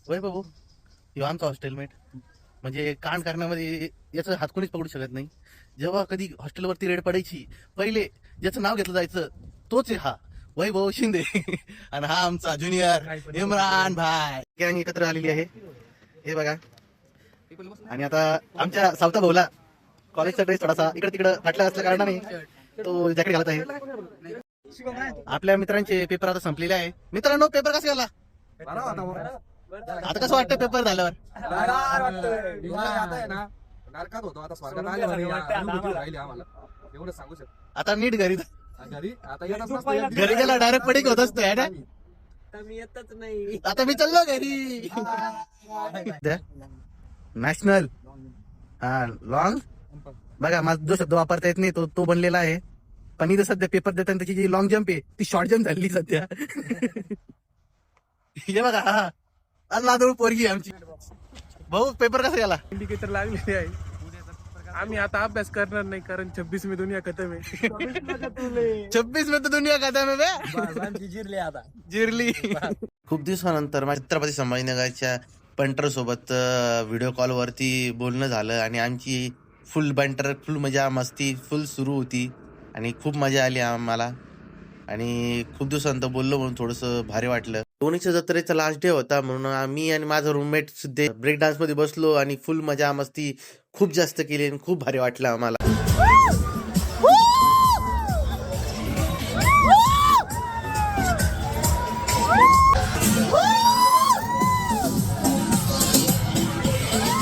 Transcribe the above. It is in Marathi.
वैभव ह्यो आमचा हॉस्टेलमेट. म्हणजे कांड करण्यामध्ये याचा हात कोणीच पकडू शकत नाही. जेव्हा कधी हॉस्टेलवरती रेड पडायची, पहिले ज्याचं नाव घेतलं जायचं तोच आहे हा वैभव शिंदे. आणि हा आमचा ज्युनियर इम्रान भाई. गँग एकत्र आलेली आहे, हे बघा. आणि आता आमच्या सावता भाऊला कॉलेजचा ड्रेस थोडासा इकडे तिकडे फाटला असल्या कारणाने तो जॅकेट घालत आहे. आपल्या मित्रांचे पेपर आता संपलेले आहे. मित्रांनो, पेपर कसा गेला? आता कसं वाटतं पेपर झाल्यावर? आता नीट घरी घरी गेला डायरेक्ट पडिक होत असतो है ना. मी येतच नाही. आता मी चाललो घरी. नॅशनल हा लॉंग बघा, माझा जो शब्द वापरता येत नाही तो बनलेला आहे. पण इथं सध्या पेपर देताना त्याची जी लॉंग जम्प आहे ती शॉर्ट जम्प झाली सध्या. हे बघा, हा लादूळ पोरगी आमची. भाऊ पेपर कसा गेला? इंडिकेटर लागलेले आहे. आम्ही आता अभ्यास करणार नाही, कारण 26 में दुनिया खतम आहे. 26 में तो दुनिया खतम है बे. जिरले आता. जिरली. खूप दिवसानंतर माझ्या छत्रपती संभाजीनगरच्या पंटर सोबत व्हिडिओ कॉल वरती बोलणं झालं आणि आमची फुल बंटर, फुल मजा मस्ती फुल सुरू होती आणि खूप मजा आली आम्हाला. आणि खूप दिवसानंतर बोललो म्हणून थोडंसं भारी वाटलं. दोन्हीच्या जत्रेचा लास्ट डे होता म्हणून आम्ही आणि माझा रूममेट सुद्धा ब्रेक डान्स मध्ये बसलो आणि फुल मजा मस्ती खूप जास्त केली आणि खूप भारी वाटलं आम्हाला.